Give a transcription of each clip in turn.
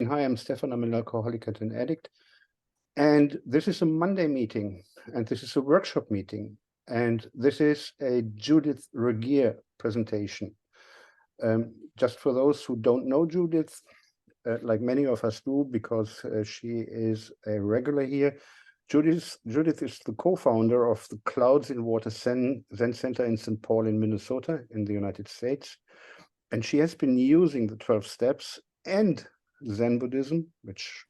Hi, I'm Stefan. I'm an alcoholic and an addict. And this is a Monday meeting, and this is a workshop meeting, and this is a Judith Ragir presentation. Just for those who don't know Judith, like many of us do, because she is a regular here. Judith is the co-founder of the Clouds in Water Zen Center in St. Paul in Minnesota in the United States. And she has been using the 12 steps and Zen Buddhism, which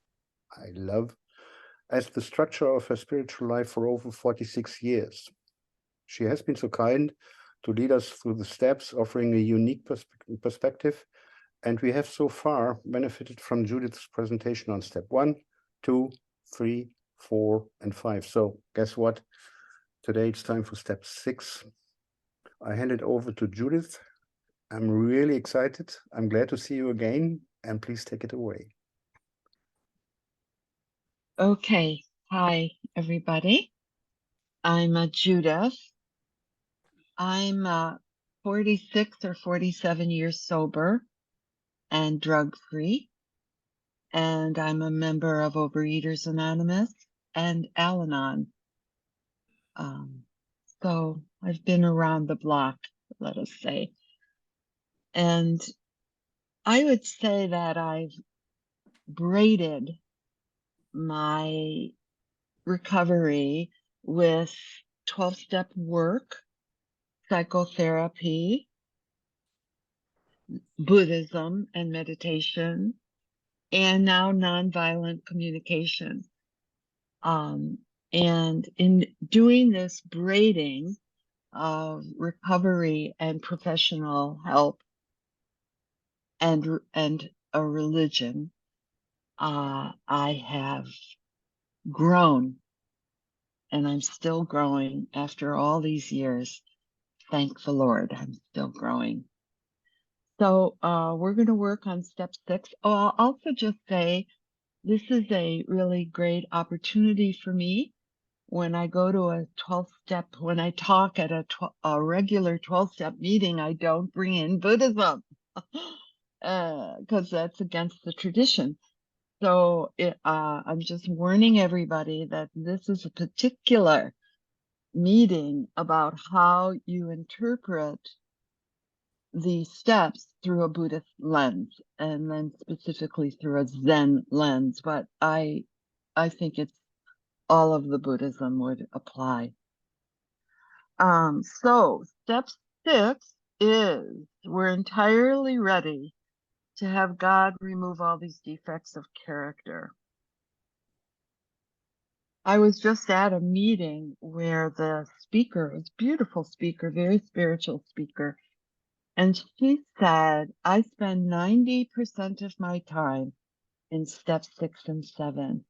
I love, as the structure of her spiritual life for over 46 years. She has been so kind to lead us through the steps, offering a unique perspective, and we have so far benefited from Judith's presentation on step 1, 2, 3, 4, and 5. So guess what? Today it's time for step 6. I hand it over to Judith. I'm really excited. I'm glad to see you again, and please take it away. Okay. Hi, everybody. I'm Judith. I'm 46 or 47 years sober and drug-free. And I'm a member of Overeaters Anonymous and Al-Anon. So I've been around the block, let us say. And I would say that I've braided my recovery with 12-step work, psychotherapy, Buddhism and meditation, and now nonviolent communication. And in doing this braiding of recovery and professional help and a religion, I have grown, and I'm still growing after all these years. Thank the Lord, I'm still growing. So we're going to work on step 6. Oh, I'll also just say this is a really great opportunity for me when I go to a 12-step, when I talk at a regular 12-step meeting, I don't bring in Buddhism because that's against the tradition. So I'm just warning everybody that this is a particular meeting about how you interpret the steps through a Buddhist lens, and then specifically through a Zen lens. But I think it's all of the Buddhism would apply. So step 6 is we're entirely ready to have God remove all these defects of character. I was just at a meeting where the speaker was a beautiful speaker, very spiritual speaker. And she said, I spend 90% of my time in step 6 and 7.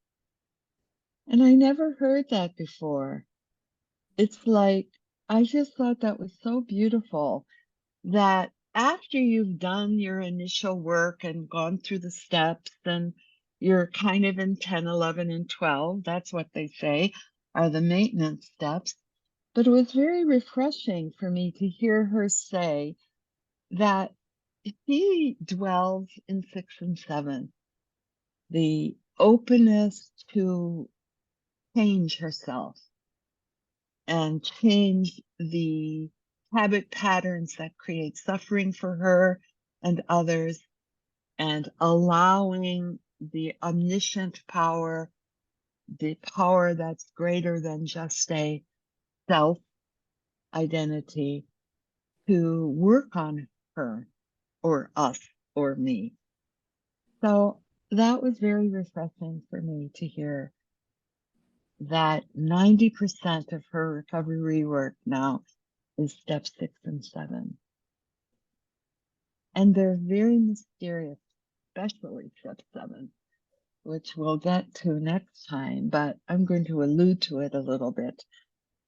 And I never heard that before. It's like, I just thought that was so beautiful that after you've done your initial work and gone through the steps and you're kind of in 10, 11, and 12, that's what they say are the maintenance steps. But it was very refreshing for me to hear her say that she dwells in 6 and 7, the openness to change herself and change the habit patterns that create suffering for her and others, and allowing the omniscient power, the power that's greater than just a self identity, to work on her or us or me. So that was very refreshing for me to hear that 90% of her recovery work now is step 6 and 7. And they're very mysterious, especially step 7, which we'll get to next time, but I'm going to allude to it a little bit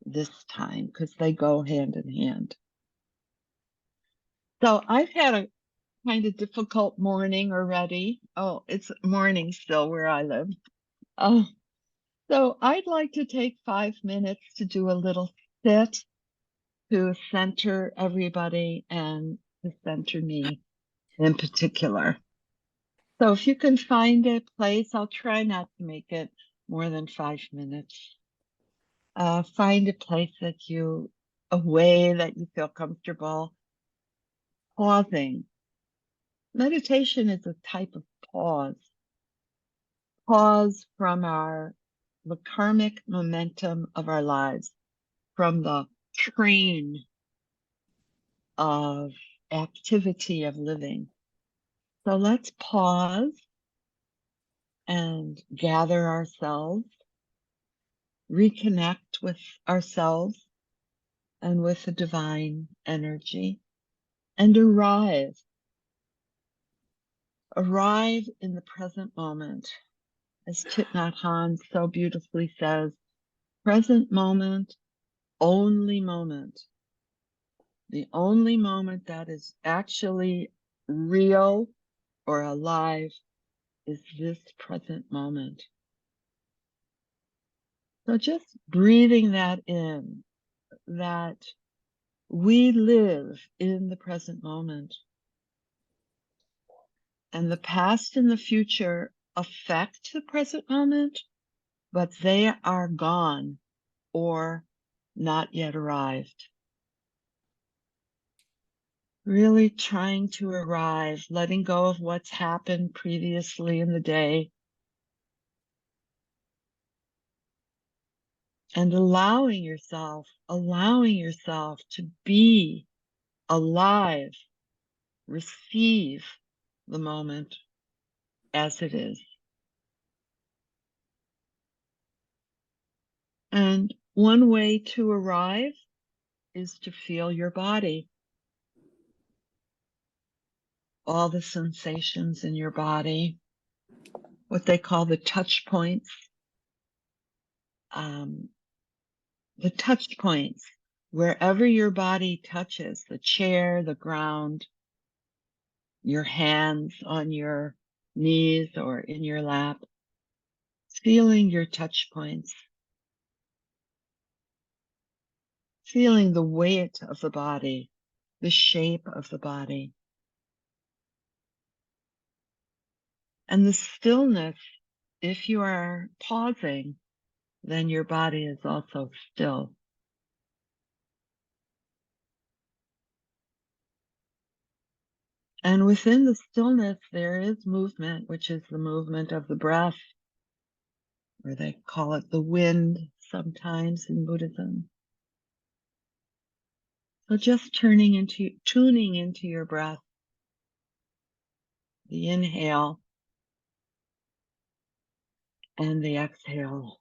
this time because they go hand in hand. So I've had a kind of difficult morning already. Oh, it's morning still where I live. So I'd like to take 5 minutes to do a little sit to center everybody and to center me in particular. So if you can find a place, I'll try not to make it more than 5 minutes. Find a place a way that you feel comfortable. Pausing. Meditation is a type of pause. Pause from the karmic momentum of our lives, from the train of activity of living. So let's pause and gather ourselves, reconnect with ourselves and with the divine energy, and arrive in the present moment. As Thich Nhat Hanh so beautifully says, present moment, only moment. The only moment that is actually real or alive is this present moment. So just breathing that in, that we live in the present moment. And the past and the future affect the present moment, but they are gone or not yet arrived. Really trying to arrive, letting go of what's happened previously in the day, and allowing yourself to be alive, receive the moment as it is. And one way to arrive is to feel your body, all the sensations in your body, what they call the touch points. The touch points, wherever your body touches, the chair, the ground, your hands on your knees or in your lap, feeling your touch points, feeling the weight of the body, the shape of the body. And the stillness, if you are pausing, then your body is also still. And within the stillness, there is movement, which is the movement of the breath, or they call it the wind sometimes in Buddhism. So just tuning into your breath, the inhale and the exhale.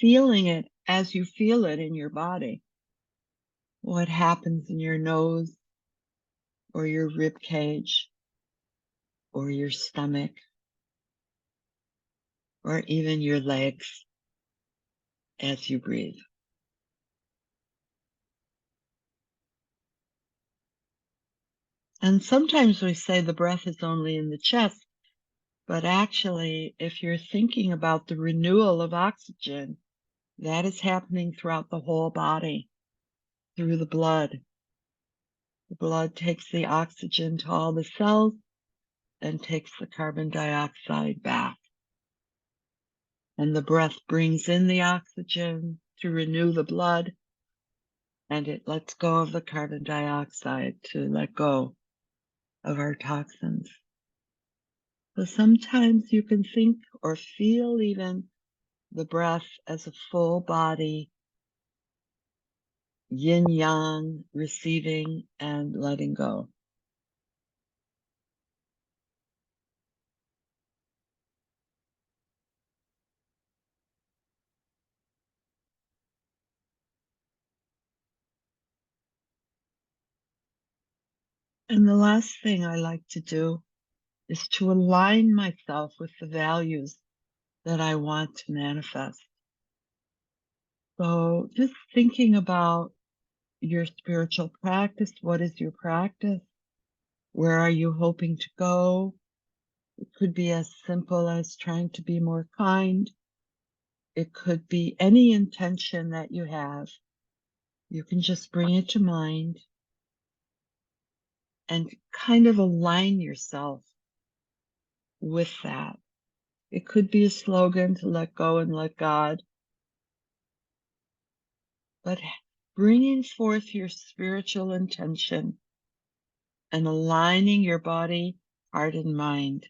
Feeling it as you feel it in your body. What happens in your nose or your rib cage or your stomach or even your legs as you breathe. And sometimes we say the breath is only in the chest, but actually, if you're thinking about the renewal of oxygen, that is happening throughout the whole body, through the blood. The blood takes the oxygen to all the cells and takes the carbon dioxide back. And the breath brings in the oxygen to renew the blood, and it lets go of the carbon dioxide to let go of our toxins. So sometimes you can think or feel even the breath as a full body, yin yang, receiving and letting go. And the last thing I like to do is to align myself with the values that I want to manifest. So just thinking about your spiritual practice. What is your practice? Where are you hoping to go? It could be as simple as trying to be more kind. It could be any intention that you have. You can just bring it to mind. and kind of align yourself with that. It could be a slogan to let go and let God, but bringing forth your spiritual intention and aligning your body, heart, and mind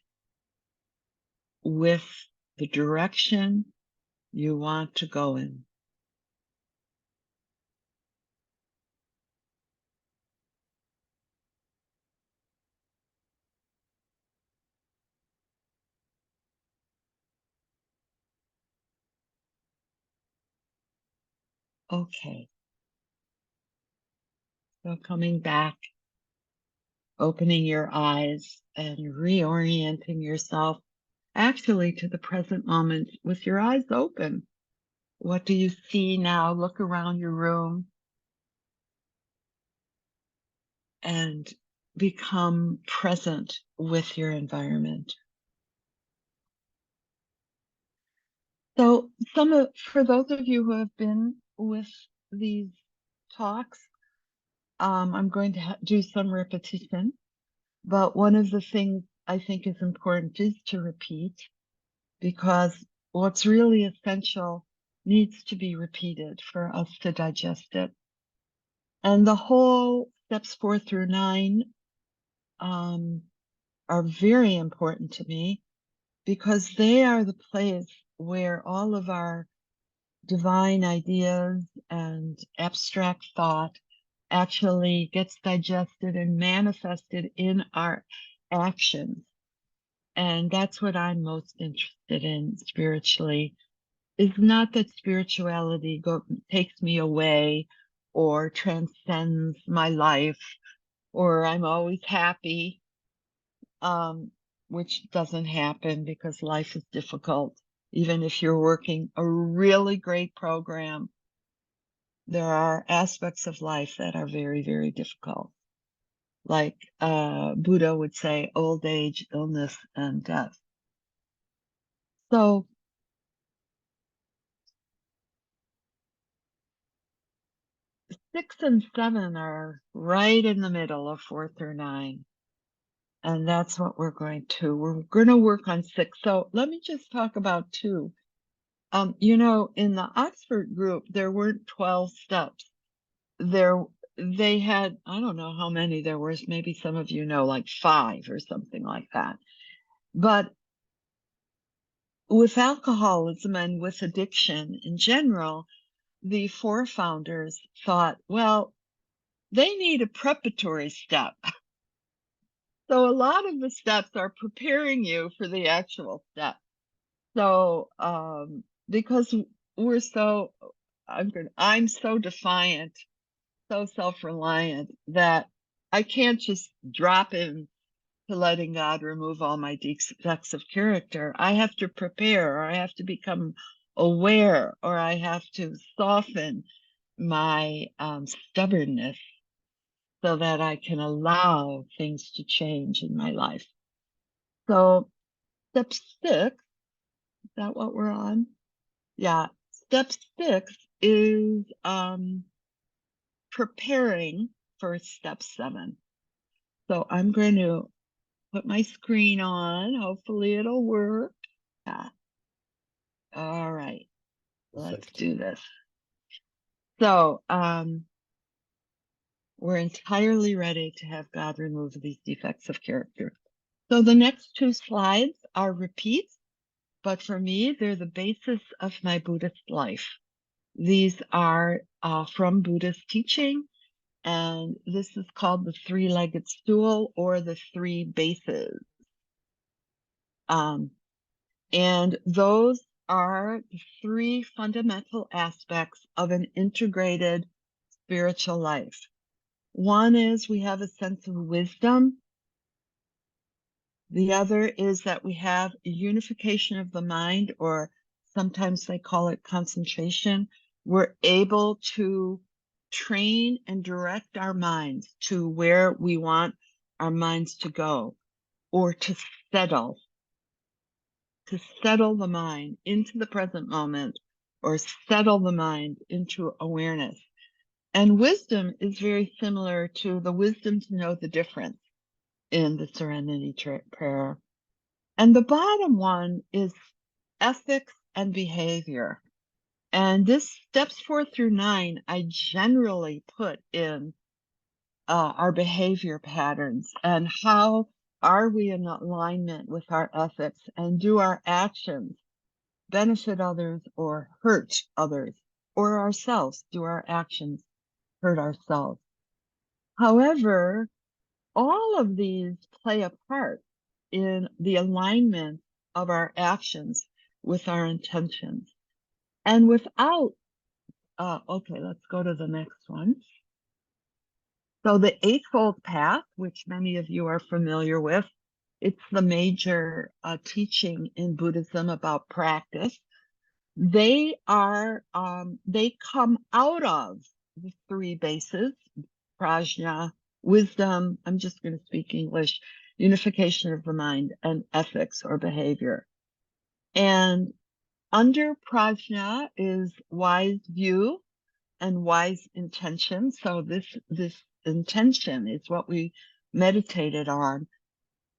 with the direction you want to go in. Okay. So coming back, opening your eyes and reorienting yourself actually to the present moment with your eyes open. What do you see now? Look around your room and become present with your environment. So for those of you who have been with these talks, I'm going to do some repetition, but one of the things I think is important is to repeat, because what's really essential needs to be repeated for us to digest it. And the whole steps 4 through 9 are very important to me, because they are the place where all of our divine ideas and abstract thought actually gets digested and manifested in our actions. And that's what I'm most interested in spiritually. Is not that spirituality takes me away or transcends my life, or I'm always happy, which doesn't happen because life is difficult. Even if you're working a really great program, there are aspects of life that are very, very difficult. Like Buddha would say, old age, illness, and death. So 6 and 7 are right in the middle of 4 through 9. And that's what we're going to work on 6. So let me just talk about 2. In the Oxford group, there weren't 12 steps. They had, I don't know how many there was, maybe some of you know, like 5 or something like that. But with alcoholism and with addiction in general, the 4 founders thought, well, they need a preparatory step. So a lot of the steps are preparing you for the actual step. So, because we're so, I'm so defiant, so self-reliant, that I can't just drop in to letting God remove all my defects of character. I have to prepare, or I have to become aware, or I have to soften my stubbornness so that I can allow things to change in my life. So step 6, is that what we're on? Yeah. Step 6 is preparing for step 7. So I'm going to put my screen on. Hopefully it'll work. Yeah. All right. Let's do this. So we're entirely ready to have God remove these defects of character. So the next 2 slides are repeats, but for me, they're the basis of my Buddhist life. These are from Buddhist teaching, and this is called the 3-legged stool, or the 3 bases. And those are the 3 fundamental aspects of an integrated spiritual life. One is we have a sense of wisdom. The other is that we have a unification of the mind, or sometimes they call it concentration. We're able to train and direct our minds to where we want our minds to go, or to settle the mind into the present moment, or settle the mind into awareness. And wisdom is very similar to the wisdom to know the difference. in the Serenity Prayer. And the bottom one is ethics and behavior. And this steps 4 through 9, I generally put in our behavior patterns and how are we in alignment with our ethics, and do our actions benefit others or hurt others, or ourselves? Do our actions hurt ourselves? However, all of these play a part in the alignment of our actions with our intentions. And without, okay, let's go to the next one. So the Eightfold Path, which many of you are familiar with, it's the major teaching in Buddhism about practice. They come out of the 3 bases: prajna, wisdom, I'm just going to speak English, unification of the mind, and ethics or behavior. And under prajna is wise view and wise intention. So this intention is what we meditated on,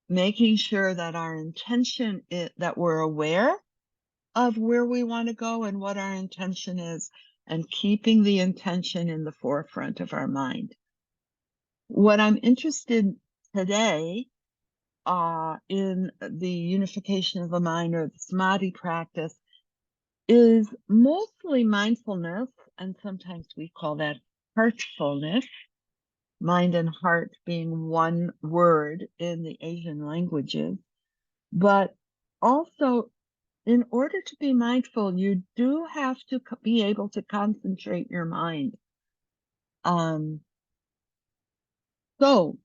making sure that our intention is that we're aware of where we want to go and what our intention is, and keeping the intention in the forefront of our mind. What I'm interested today in the unification of the mind, or the samadhi practice, is mostly mindfulness, and sometimes we call that heartfulness, mind and heart being one word in the Asian languages. But also, in order to be mindful, you do have to be able to concentrate your mind. So,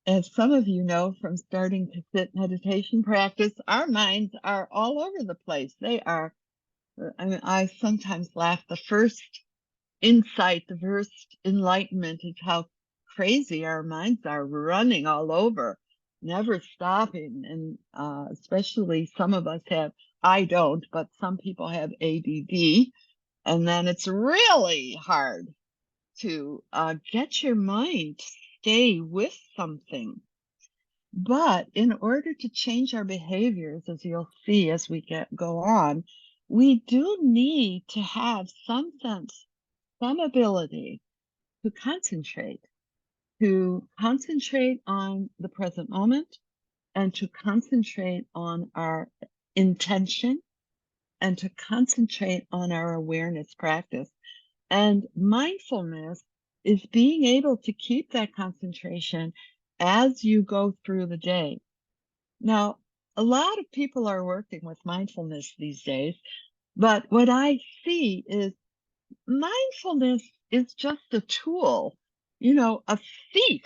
as some of you know from starting to sit meditation practice, our minds are all over the place. They are, I mean, I sometimes laugh. The first insight, the first enlightenment is how crazy our minds are, running all over, never stopping. And especially some of us have, I don't, but some people have ADD. And then it's really hard to get your mind to stay with something. But in order to change our behaviors, as you'll see as we go on, we do need to have some sense, some ability to concentrate on the present moment, and to concentrate on our intention, and to concentrate on our awareness practice. And mindfulness is being able to keep that concentration as you go through the day. Now, a lot of people are working with mindfulness these days, but what I see is mindfulness is just a tool. You know, a thief,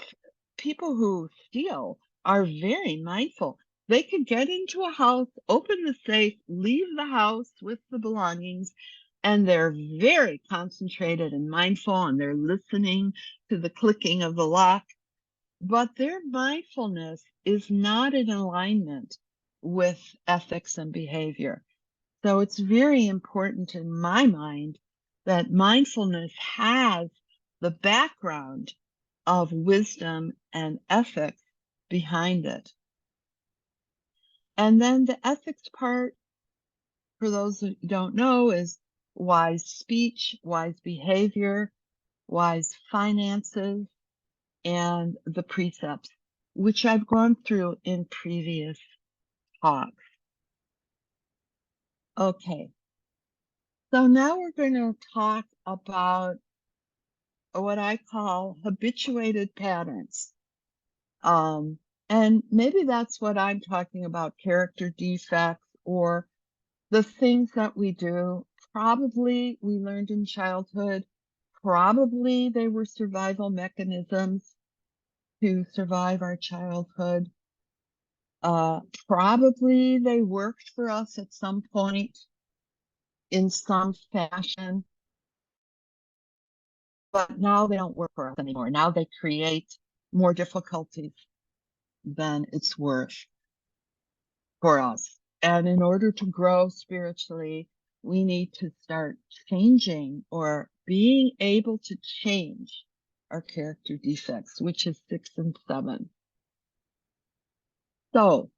people who steal are very mindful. They could get into a house, open the safe, leave the house with the belongings, and they're very concentrated and mindful, and they're listening to the clicking of the lock. But their mindfulness is not in alignment with ethics and behavior. So it's very important in my mind that mindfulness has the background of wisdom and ethics behind it. And then the ethics part, for those who don't know, is wise speech, wise behavior, wise finances, and the precepts, which I've gone through in previous talks. Okay, so now we're going to talk about what I call habituated patterns. And maybe that's what I'm talking about, character defects, or the things that we do. Probably we learned in childhood, probably they were survival mechanisms to survive our childhood. Probably they worked for us at some point in some fashion, but now they don't work for us anymore. Now they create more difficulties than it's worth for us. And in order to grow spiritually, we need to start changing, or being able to change, our character defects, which is 6 and 7. So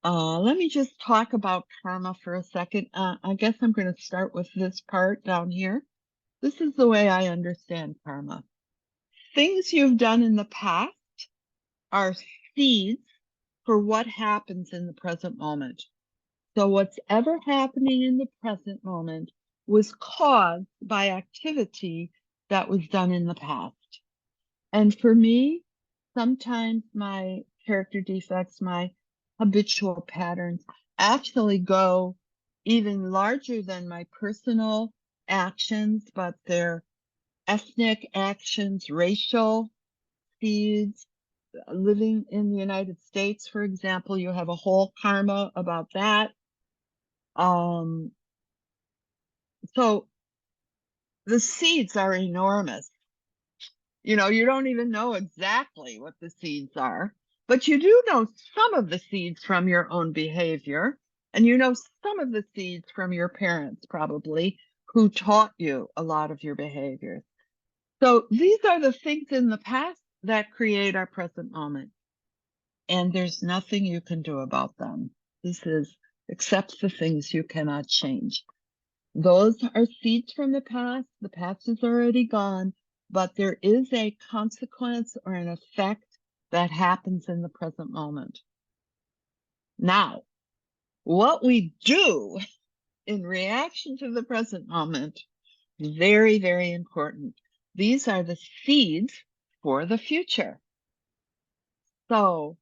let me just talk about karma for a second. I guess I'm going to start with this part down here. This is the way I understand karma. Things you've done in the past are seeds for what happens in the present moment. So what's ever happening in the present moment was caused by activity that was done in the past. And for me, sometimes my character defects, my habitual patterns actually go even larger than my personal actions, but they're ethnic actions, racial seeds. Living in the United States, for example, you have a whole karma about that. So the seeds are enormous. You know, you don't even know exactly what the seeds are, but you do know some of the seeds from your own behavior, and you know some of the seeds from your parents, probably, who taught you a lot of your behaviors. So these are the things in the past that create our present moment, and there's nothing you can do about them. This is except the things you cannot change. Those are seeds from the past. The past is already gone, but there is a consequence or an effect that happens in the present moment. Now, what we do in reaction to the present moment is very, very important. These are the seeds for the future. So,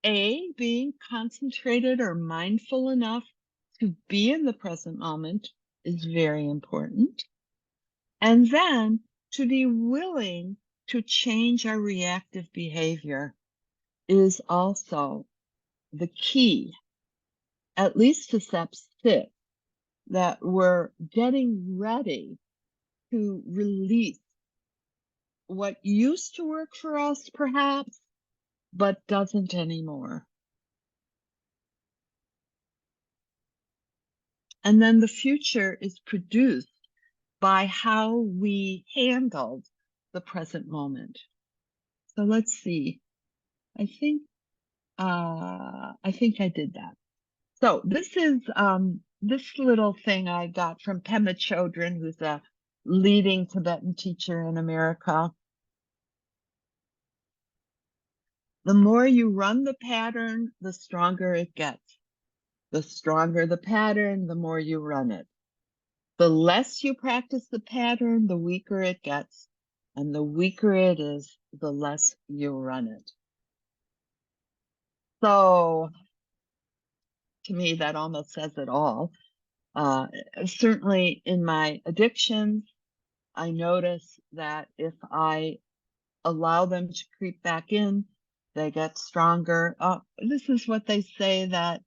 A, being concentrated or mindful enough to be in the present moment is very important. And then to be willing to change our reactive behavior is also the key, at least to step 6, that we're getting ready to release what used to work for us, perhaps, but doesn't anymore. And then the future is produced by how we handled the present moment. So let's see. I think I did that. So this is this little thing I got from Pema Chodron, who's a leading Tibetan teacher in America. The more you run the pattern, the stronger it gets. The stronger the pattern, the more you run it. The less you practice the pattern, the weaker it gets. And the weaker it is, the less you run it. So to me, that almost says it all. Certainly in my addictions, I notice that if I allow them to creep back in, they get stronger. This is what they say, that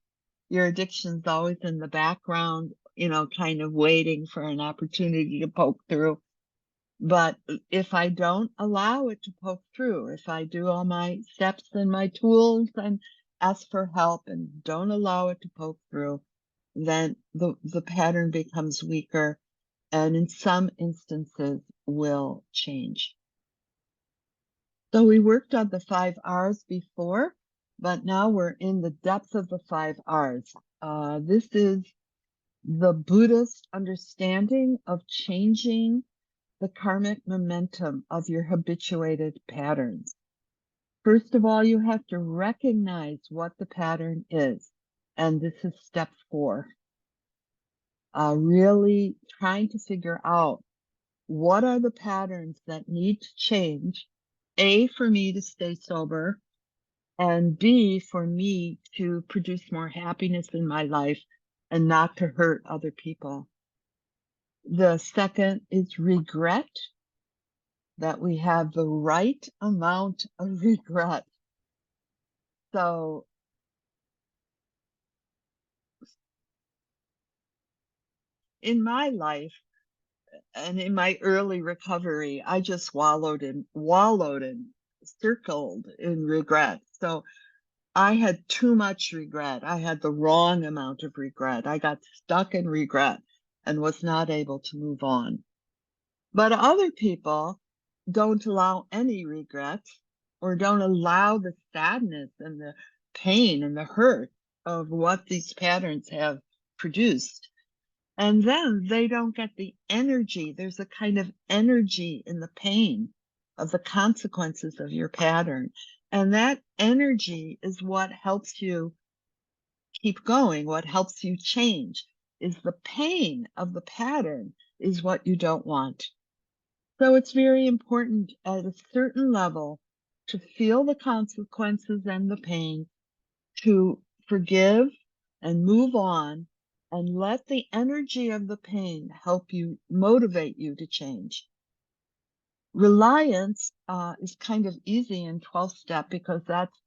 your addiction's always in the background, you know, kind of waiting for an opportunity to poke through. But if I don't allow it to poke through, if I do all my steps and my tools and ask for help and don't allow it to poke through, then the pattern becomes weaker and in some instances will change. So we worked on the 5 R's before, but now we're in the depth of the 5 R's. This is the Buddhist understanding of changing the karmic momentum of your habituated patterns. First of all, you have to recognize what the pattern is. And this is step 4. Really trying to figure out what are the patterns that need to change, A, for me to stay sober, and B, for me to produce more happiness in my life and not to hurt other people. The second is regret, that we have the right amount of regret. So in my life and in my early recovery, I just wallowed and circled in regret. So I had too much regret. I had the wrong amount of regret. I got stuck in regret and was not able to move on. But other people don't allow any regrets or don't allow the sadness and the pain and the hurt of what these patterns have produced. And then they don't get the energy. There's a kind of energy in the pain of the consequences of your pattern. And that energy is what helps you keep going, what helps you change. Is the pain of the pattern is what you don't want. So it's very important at a certain level to feel the consequences and the pain, to forgive and move on, and let the energy of the pain help you, motivate you to change. Reliance is kind of easy in 12th step because that's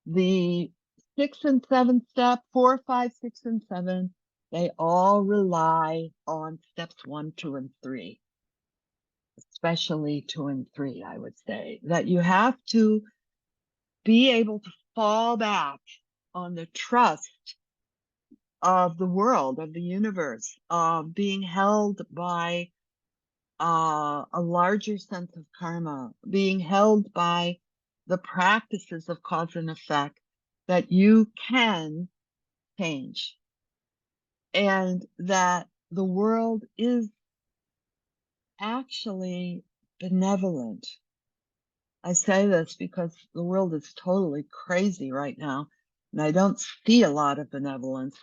the 6th and 7th step, 4, 5, 6, and 7. They all rely on steps 1, 2, and 3, especially 2 and 3, I would say, that you have to be able to fall back on the trust of the world, of the universe, of being held by a larger sense of karma, being held by the practices of cause and effect, that you can change, and that the world is actually benevolent. I say this because the world is totally crazy right now, and I don't see a lot of benevolence.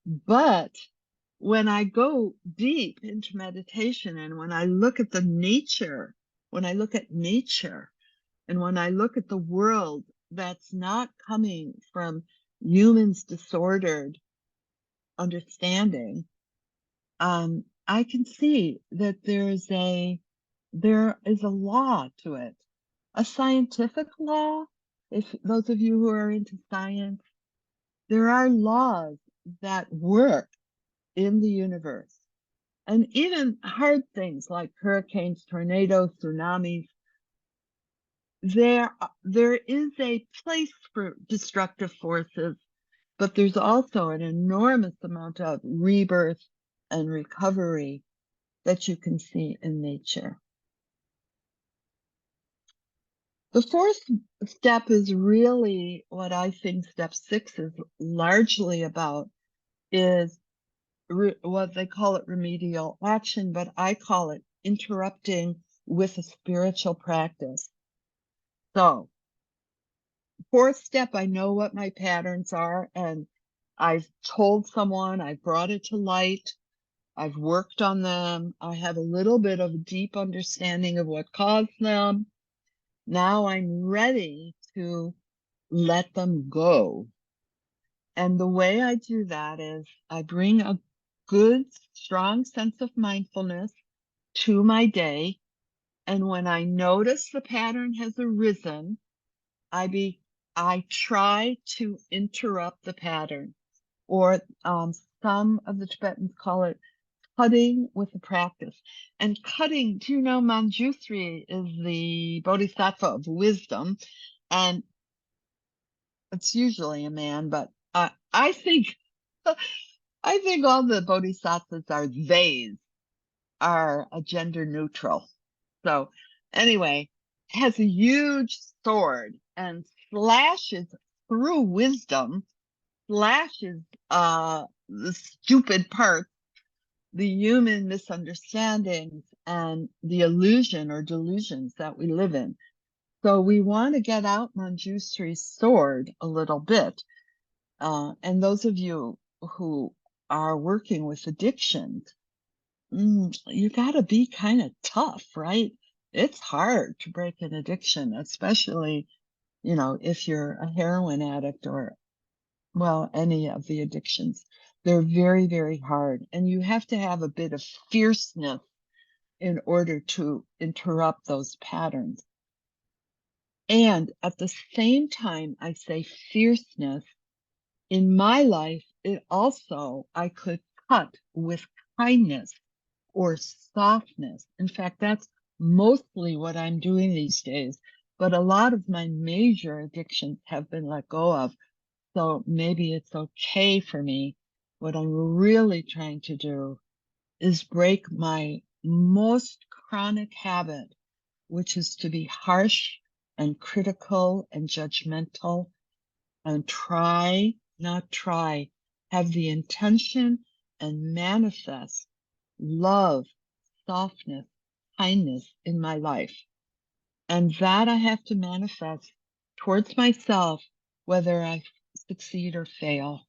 But when I go deep into meditation, and when I look at the nature, when I look at nature, and when I look at the world that's not coming from humans' disordered understanding, I can see that there is a law to it, a scientific law. If those of you who are into science, there are laws that work in the universe. And even hard things like hurricanes, tornadoes, tsunamis, there is a place for destructive forces, but there's also an enormous amount of rebirth and recovery that you can see in nature. The 4th step is really what I think step 6 is largely about, is what they call it remedial action, but I call it interrupting with a spiritual practice. So 4th step, I know what my patterns are, and I've told someone, I've brought it to light, I've worked on them, I have a little bit of deep understanding of what caused them. Now I'm ready to let them go. And the way I do that is I bring a good, strong sense of mindfulness to my day. And when I notice the pattern has arisen, I try to interrupt the pattern, or some of the Tibetans call it cutting with the practice. And cutting, do you know, Manjushri is the bodhisattva of wisdom, and it's usually a man, but I think I think all the bodhisattvas are gender neutral. So anyway, has a huge sword and slashes through wisdom, slashes the stupid parts, the human misunderstandings, and the illusion or delusions that we live in. So we want to get out Manjushri's sword a little bit. And those of you who are working with addictions, you got to be kind of tough, right? It's hard to break an addiction, especially, if you're a heroin addict or, well, any of the addictions. They're very, very hard. And you have to have a bit of fierceness in order to interrupt those patterns. And at the same time, I say fierceness, in my life, I could cut with kindness or softness. In fact, that's mostly what I'm doing these days. But a lot of my major addictions have been let go of. So maybe it's okay for me. What I'm really trying to do is break my most chronic habit, which is to be harsh and critical and judgmental and have the intention and manifest love, softness, kindness in my life. And that I have to manifest towards myself, whether I succeed or fail,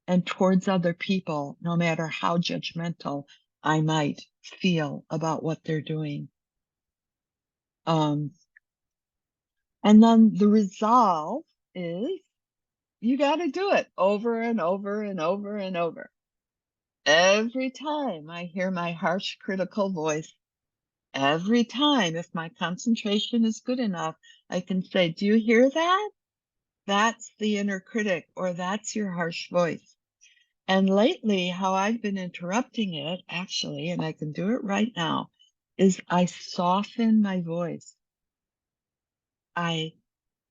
and towards other people, no matter how judgmental I might feel about what they're doing. And then the resolve is you got to do it over and over and over and over. Every time I hear my harsh, critical voice, every time, if my concentration is good enough, I can say, do you hear that? That's the inner critic, or that's your harsh voice. And lately, how I've been interrupting it, actually, and I can do it right now, is I soften my voice. I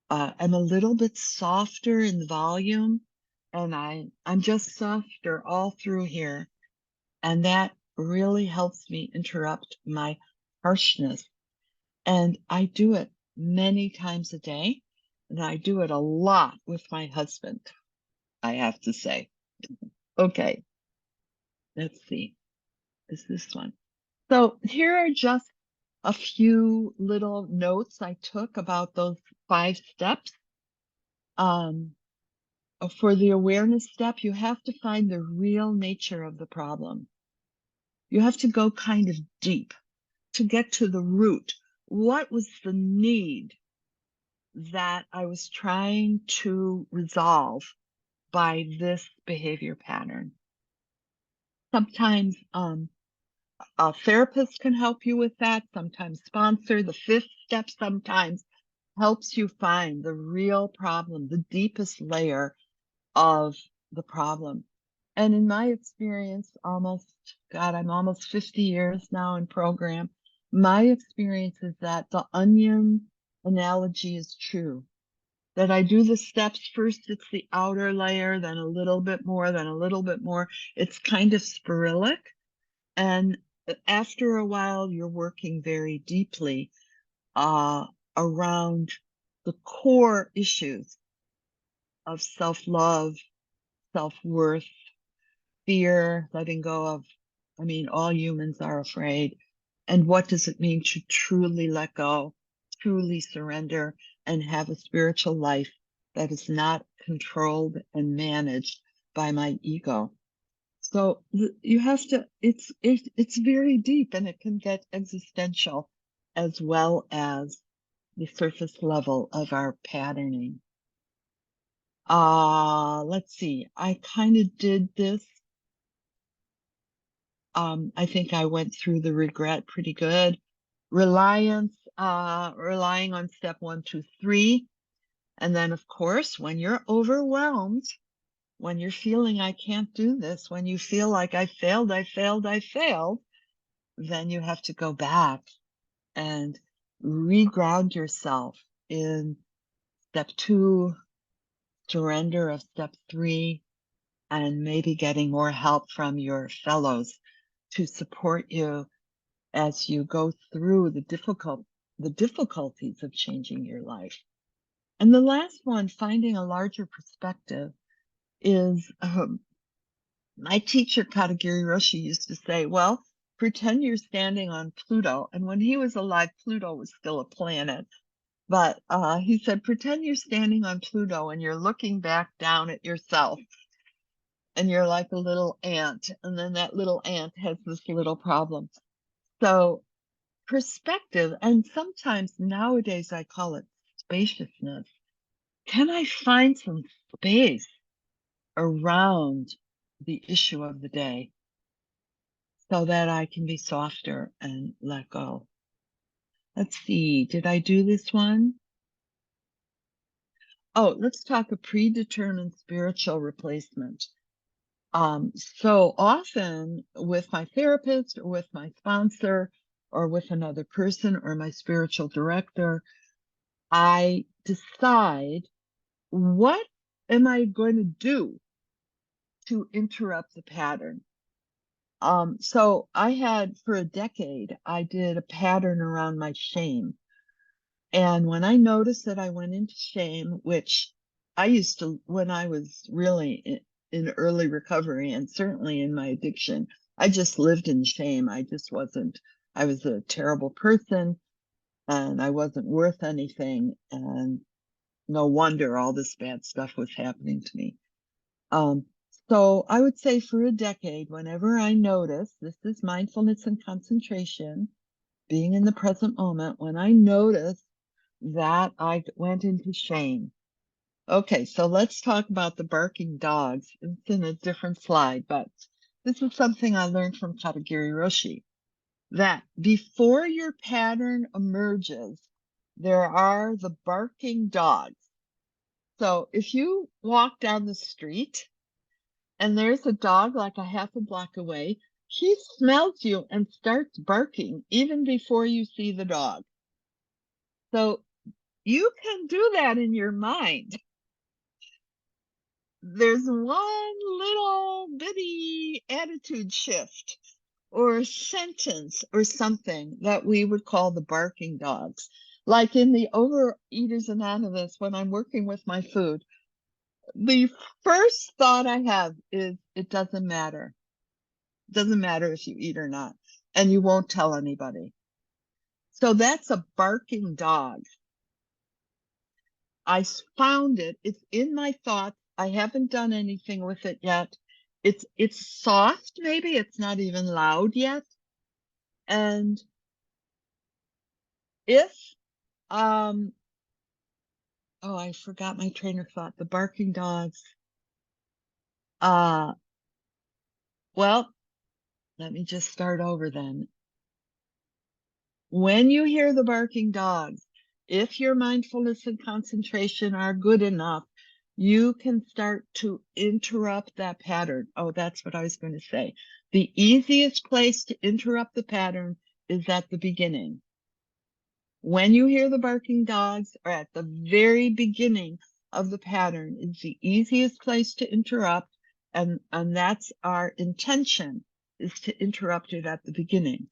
am a little bit softer in volume, and I'm just softer all through here. And that really helps me interrupt my harshness. And I do it many times a day, and I do it a lot with my husband, I have to say. Okay, let's see. Is this one? So here are just a few little notes I took about those 5 steps. For the awareness step, you have to find the real nature of the problem. You have to go kind of deep to get to the root. What was the need that I was trying to resolve by this behavior pattern? Sometimes a therapist can help you with that, sometimes sponsor. The 5th step sometimes helps you find the real problem, the deepest layer of the problem. And in my experience, I'm almost 50 years now in program. My experience is that the onion analogy is true. That I do the steps first, it's the outer layer, then a little bit more, then a little bit more. It's kind of sporadic. And after a while, you're working very deeply around the core issues of self-love, self-worth, fear, letting go of, all humans are afraid. And what does it mean to truly let go, truly surrender, and have a spiritual life that is not controlled and managed by my ego? So you have to, it's very deep, and it can get existential as well as the surface level of our patterning. Let's see, I kind of did this. I think I went through the regret pretty good. Relying on step 1, 2, 3. And then, of course, when you're overwhelmed, when you're feeling I can't do this, when you feel like I failed, then you have to go back and reground yourself in step 2, surrender of step 3, and maybe getting more help from your fellows to support you as you go through the difficulties of changing your life. And the last one, finding a larger perspective, is my teacher, Katagiri Roshi, used to say, well, pretend you're standing on Pluto. And when he was alive, Pluto was still a planet. But he said, pretend you're standing on Pluto and you're looking back down at yourself. And you're like a little ant. And then that little ant has this little problem. So perspective, and sometimes nowadays I call it spaciousness. Can I find some space around the issue of the day so that I can be softer and let go? Let's see, did I do this one? Oh, let's talk a predetermined spiritual replacement. So often with my therapist or with my sponsor or with another person or my spiritual director, I decide, what am I going to do to interrupt the pattern? So I had, for a decade, I did a pattern around my shame. And when I noticed that I went into shame, which I used to, when I was really in early recovery and certainly in my addiction, I just lived in shame. I was a terrible person and I wasn't worth anything. And no wonder all this bad stuff was happening to me. So I would say for a decade, whenever I notice, this is mindfulness and concentration, being in the present moment, when I notice that I went into shame. Okay, so let's talk about the barking dogs. It's in a different slide, but this is something I learned from Katagiri Roshi, that before your pattern emerges, there are the barking dogs. So if you walk down the street and there's a dog like a half a block away, he smells you and starts barking even before you see the dog. So you can do that in your mind. There's one little bitty attitude shift or sentence or something that we would call the barking dogs. Like in the Overeaters Anonymous, when I'm working with my food, the first thought I have is, it doesn't matter. It doesn't matter if you eat or not, and you won't tell anybody. So that's a barking dog. I found it. It's in my thoughts. I haven't done anything with it yet. It's soft, maybe. It's not even loud yet. And if oh, I forgot my train of thought. The barking dogs. Well, let me just start over then. When you hear the barking dogs, if your mindfulness and concentration are good enough, you can start to interrupt that pattern. Oh, that's what I was going to say. The easiest place to interrupt the pattern is at the beginning. When you hear the barking dogs, or at the very beginning of the pattern, is the easiest place to interrupt, and that's our intention, is to interrupt it at the beginning.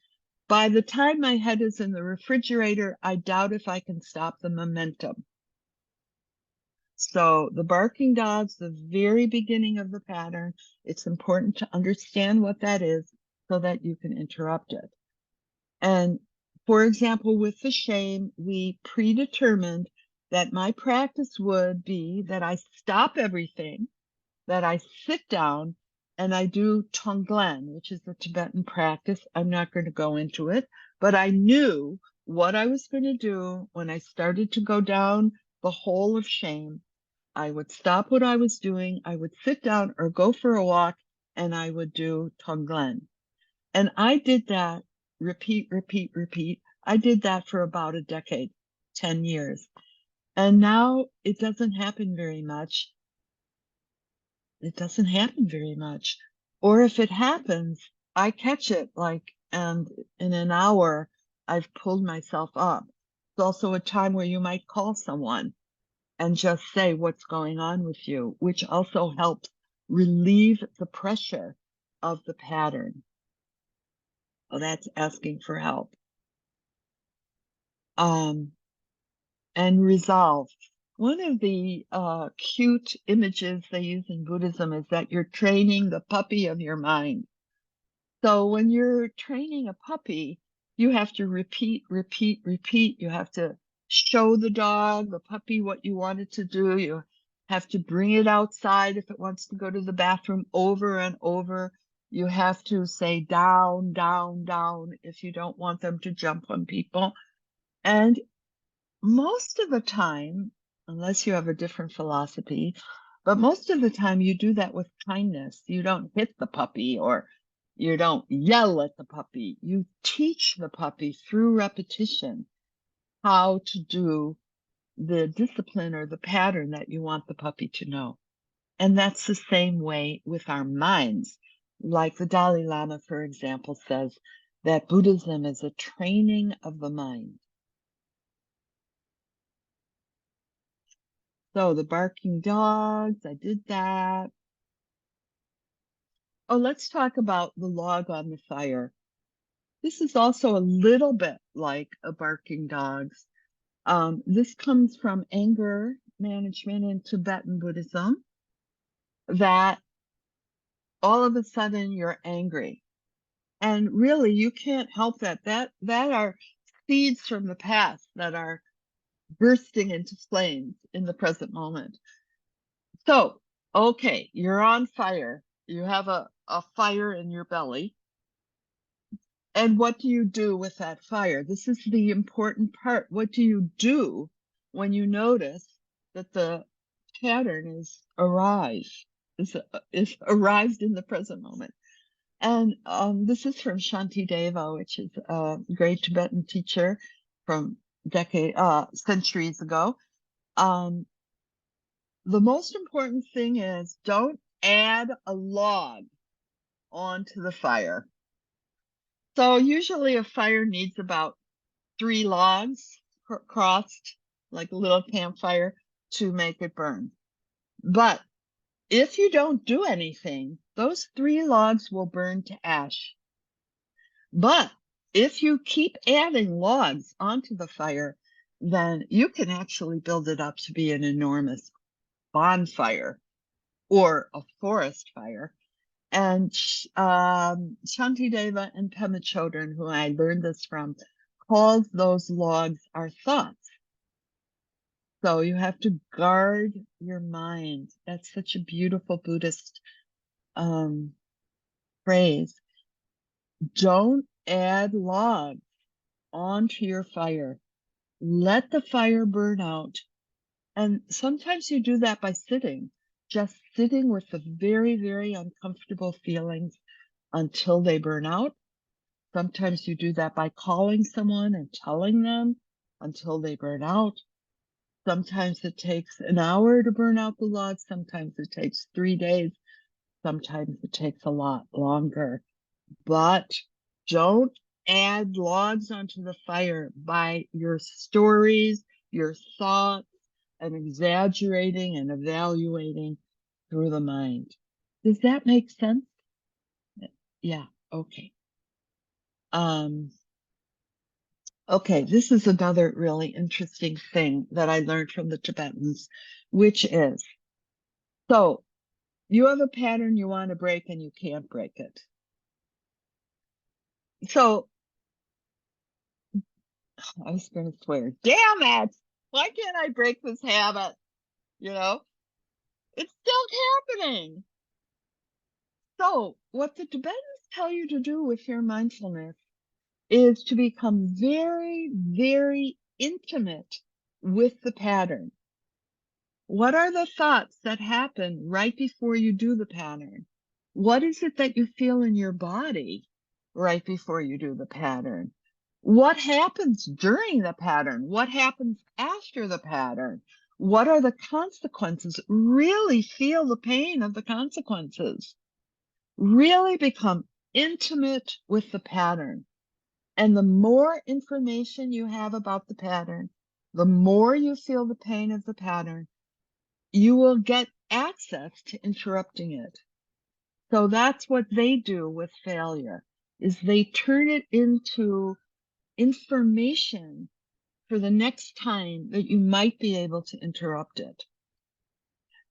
By the time my head is in the refrigerator, I doubt if I can stop the momentum. So the barking dogs, the very beginning of the pattern, it's important to understand what that is so that you can interrupt it. And for example, with the shame, we predetermined that my practice would be that I stop everything, that I sit down, and I do Tonglen, which is the Tibetan practice. I'm not going to go into it, but I knew what I was going to do when I started to go down the hole of shame. I would stop what I was doing, I would sit down or go for a walk, and I would do Tonglen. And I did that, repeat, repeat, repeat. I did that for about a decade, 10 years. And now it doesn't happen very much. It doesn't happen very much. Or if it happens, I catch it and in an hour, I've pulled myself up. It's also a time where you might call someone and just say what's going on with you, which also helps relieve the pressure of the pattern. Oh, that's asking for help. And resolve. One of the cute images they use in Buddhism is that you're training the puppy of your mind. So when you're training a puppy, you have to repeat, repeat, repeat. You have to show the dog, the puppy, what you want it to do. You have to bring it outside if it wants to go to the bathroom over and over. You have to say down, down, down if you don't want them to jump on people. And most of the time, unless you have a different philosophy, but most of the time you do that with kindness. You don't hit the puppy or you don't yell at the puppy. You teach the puppy through repetition how to do the discipline or the pattern that you want the puppy to know. And that's the same way with our minds. Like the Dalai Lama, for example, says that Buddhism is a training of the mind. So the barking dogs, I did that. Oh, let's talk about the log on the fire. This is also a little bit like a barking dogs. This comes from anger management in Tibetan Buddhism that all of a sudden you're angry. And really, you can't help that. That are seeds from the past that are bursting into flames in the present moment. So, okay, you're on fire. You have a fire in your belly. And what do you do with that fire? This is the important part. What do you do when you notice that the pattern is arrived in the present moment? And this is from Shantideva, which is a great Tibetan teacher from centuries ago. The most important thing is don't add a log onto the fire. So usually a fire needs about 3 logs crossed, like a little campfire, to make it burn. But if you don't do anything, those 3 logs will burn to ash. But if you keep adding logs onto the fire, then you can actually build it up to be an enormous bonfire or a forest fire. And Shantideva and Pema Chodron, who I learned this from, calls those logs our thoughts. So you have to guard your mind. That's such a beautiful Buddhist phrase. Don't add logs onto your fire. Let the fire burn out. And sometimes you do that by just sitting with the very, very uncomfortable feelings until they burn out. Sometimes you do that by calling someone and telling them until they burn out. Sometimes it takes an hour to burn out the logs. Sometimes it takes 3 days. Sometimes it takes a lot longer. But don't add logs onto the fire by your stories, your thoughts, and exaggerating and evaluating through the mind. Does that make sense? Yeah, okay. Okay, this is another really interesting thing that I learned from the Tibetans, which is, so you have a pattern you want to break and you can't break it. So I was going to swear, damn it! Why can't I break this habit? You know, it's still happening. So what the Tibetans tell you to do with your mindfulness is to become very, very intimate with the pattern. What are the thoughts that happen right before you do the pattern? What is it that you feel in your body right before you do the pattern? What happens during the pattern? What happens after the pattern? What are the consequences? Really feel the pain of the consequences. Really become intimate with the pattern. And the more information you have about the pattern, the more you feel the pain of the pattern, you will get access to interrupting it. So that's what they do with failure, is they turn it into information for the next time that you might be able to interrupt it.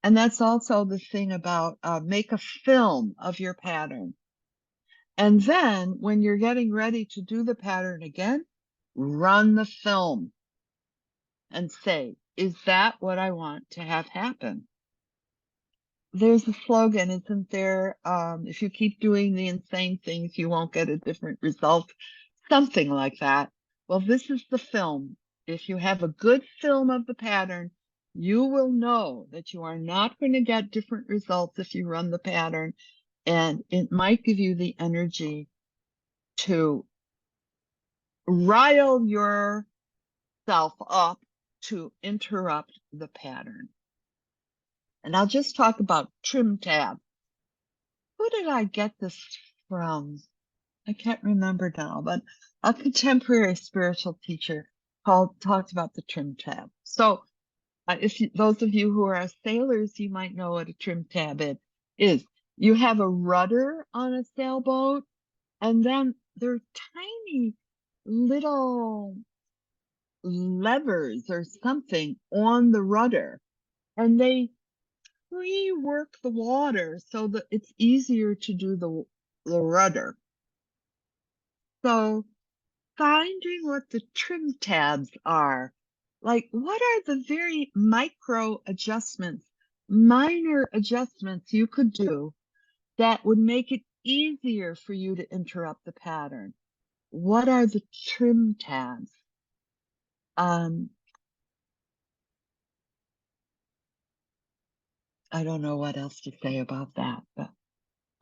And that's also the thing about make a film of your pattern. And then when you're getting ready to do the pattern again, run the film and say, is that what I want to have happen? There's a slogan, isn't there? If you keep doing the insane things, you won't get a different result. Something like that. Well, this is the film. If you have a good film of the pattern, you will know that you are not going to get different results if you run the pattern. And it might give you the energy to rile yourself up to interrupt the pattern. And I'll just talk about trim tab. Who did I get this from? I can't remember now, but a contemporary spiritual teacher talked about the trim tab. So those of you who are sailors, you might know what a trim tab is. You have a rudder on a sailboat, and then there are tiny little levers or something on the rudder and they pre-work the water so that it's easier to do the rudder. So finding what the trim tabs are, like what are the very micro adjustments, minor adjustments you could do that would make it easier for you to interrupt the pattern? What are the trim tabs? I don't know what else to say about that, but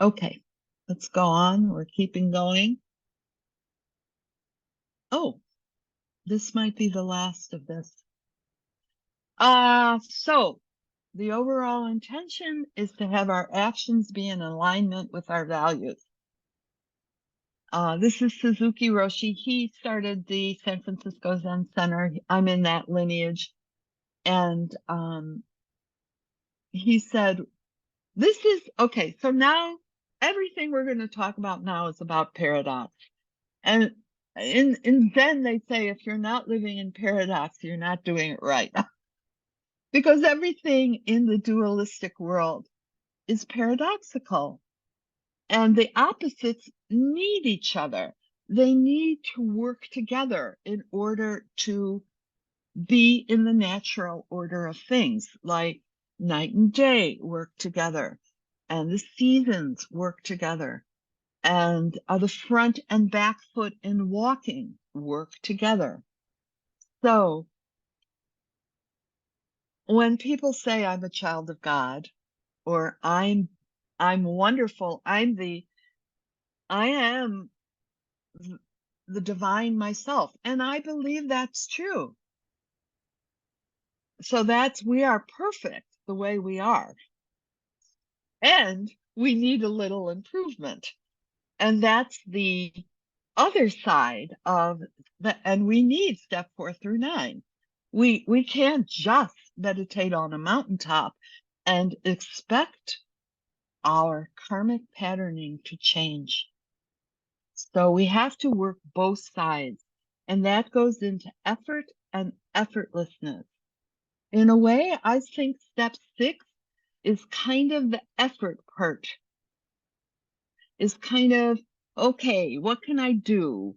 okay, let's go on. We're keeping going. Oh, this might be the last of this. So the overall intention is to have our actions be in alignment with our values. This is Suzuki Roshi. He started the San Francisco Zen Center. I'm in that lineage. And he said, this is, okay, so now everything we're going to talk about now is about paradox. And in Zen, they say, if you're not living in paradox, you're not doing it right. Because everything in the dualistic world is paradoxical. And the opposites need each other. They need to work together in order to be in the natural order of things, like night and day work together, and the seasons work together, and the front and back foot in walking work together. So when people say I'm a child of God, or I'm wonderful, I am the divine myself, and I believe that's true. So we are perfect the way we are. And we need a little improvement. And that's the other side of and we need step 4 through 9. We can't just meditate on a mountaintop and expect our karmic patterning to change. So we have to work both sides, and that goes into effort and effortlessness. In a way, I think step 6 is kind of the effort part. Is kind of, okay, what can I do?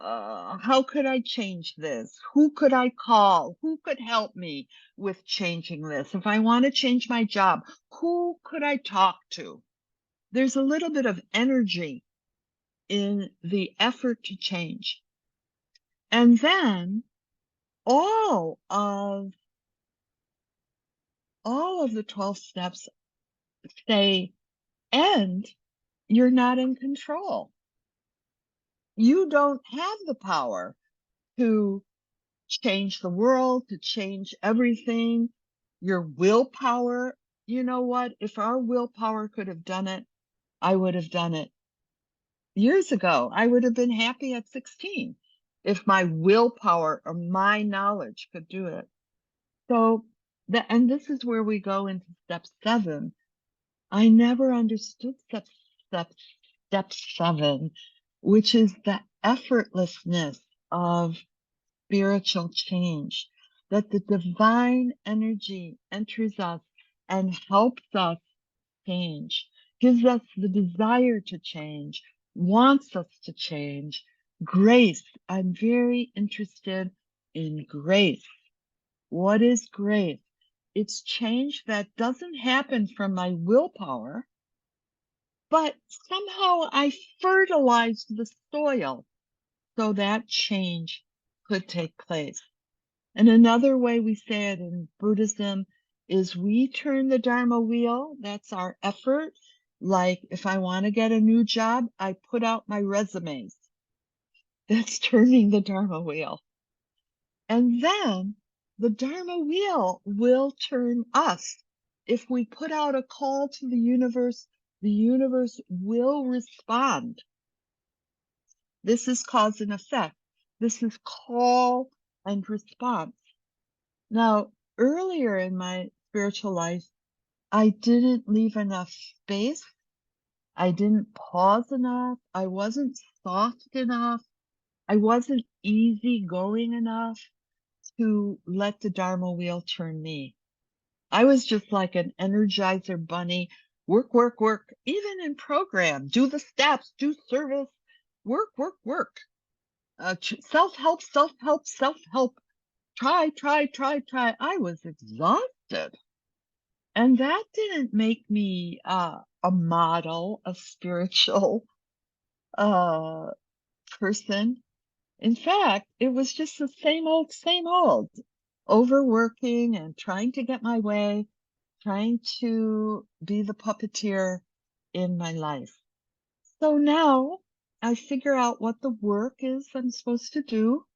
How could I change this? Who could I call? Who could help me with changing this? If I want to change my job, who could I talk to? There's a little bit of energy in the effort to change. And then all of the 12 steps say, and you're not in control. You don't have the power to change the world, to change everything. Your willpower, you know what? If our willpower could have done it, I would have done it years ago. I would have been happy at 16 if my willpower or my knowledge could do it. So, and this is where we go into step 7. I never understood step 7, which is the effortlessness of spiritual change, that the divine energy enters us and helps us change, gives us the desire to change, wants us to change. Grace. I'm very interested in grace. What is grace? It's change that doesn't happen from my willpower, but somehow I fertilized the soil so that change could take place. And another way we say it in Buddhism is we turn the Dharma wheel. That's our effort. Like if I want to get a new job, I put out my resumes. That's turning the Dharma wheel. And then the Dharma wheel will turn us. If we put out a call to the universe will respond. This is cause and effect. This is call and response. Now, earlier in my spiritual life, I didn't leave enough space. I didn't pause enough. I wasn't soft enough. I wasn't easygoing enough to let the Dharma wheel turn me. I was just like an Energizer bunny. Work, work, work. Even in program, do the steps, do service, work, work, work. Self-help, self-help, self-help. Try, try, try, try. I was exhausted. And that didn't make me a model, a spiritual person. In fact, it was just the same old, overworking and trying to get my way, trying to be the puppeteer in my life. So now I figure out what the work is I'm supposed to do.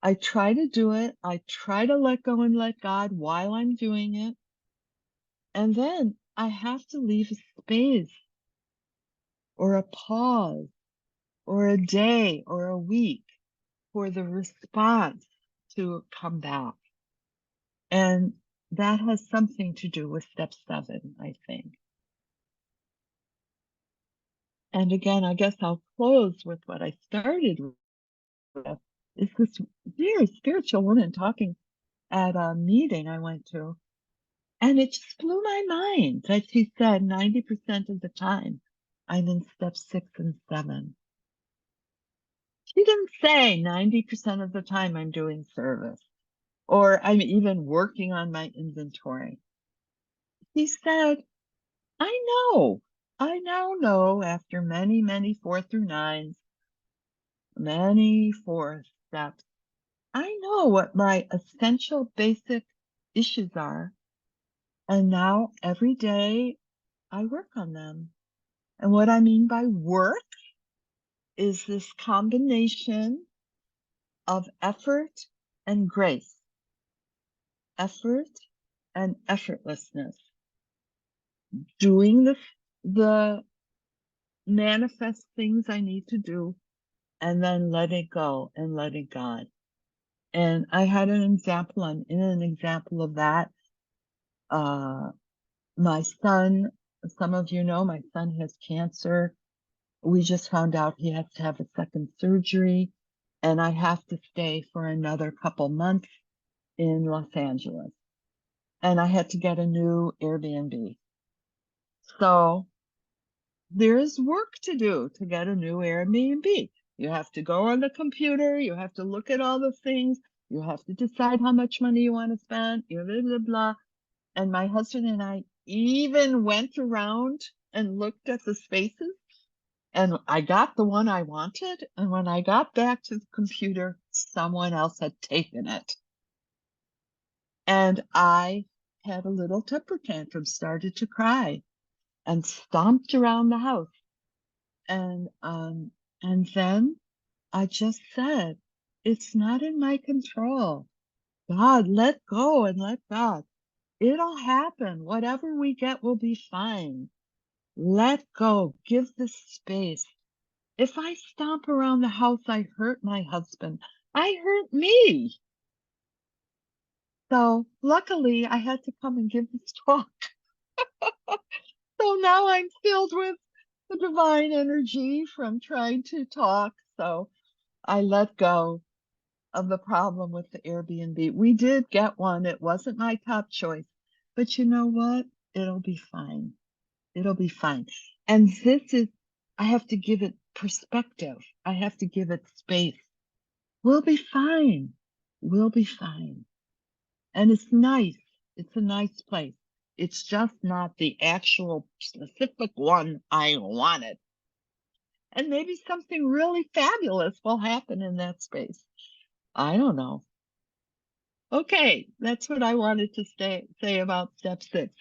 I try to do it. I try to let go and let God while I'm doing it. And then I have to leave a space or a pause or a day or a week for the response to come back. And that has something to do with step 7, I think. And again, I guess I'll close with what I started with, is this very spiritual woman talking at a meeting I went to. And it just blew my mind that she said 90% of the time I'm in step 6 and 7. She didn't say 90% of the time I'm doing service or I'm even working on my inventory. She said, I now know after many, many 4 through 9s, many 4 steps, I know what my essential basic issues are. And now every day I work on them. And what I mean by work is this combination of effort and grace, effort and effortlessness, doing the manifest things I need to do, and then let it go and let it God. And I had an example, I'm in an example of that. My son, some of you know, my son has cancer. We just found out he has to have a second surgery, and I have to stay for another couple months in Los Angeles. And I had to get a new Airbnb. So there is work to do to get a new Airbnb. You have to go on the computer, you have to look at all the things, you have to decide how much money you want to spend, blah, blah, blah. And my husband and I even went around and looked at the spaces, and I got the one I wanted. And when I got back to the computer, someone else had taken it. And I had a little temper tantrum, started to cry and stomped around the house. And then I just said, it's not in my control. God, let go and let God. It'll happen. Whatever we get will be fine. Let go. Give this space. If I stomp around the house, I hurt my husband. I hurt me. So luckily I had to come and give this talk. So now I'm filled with the divine energy from trying to talk. So I let go of the problem with the Airbnb. We did get one. It wasn't my top choice, but you know what? It'll be fine. It'll be fine. And this is, I have to give it perspective. I have to give it space. We'll be fine. We'll be fine. And it's nice. It's a nice place. It's just not the actual specific one I wanted. And maybe something really fabulous will happen in that space. I don't know. Okay, that's what I wanted to say about step 6.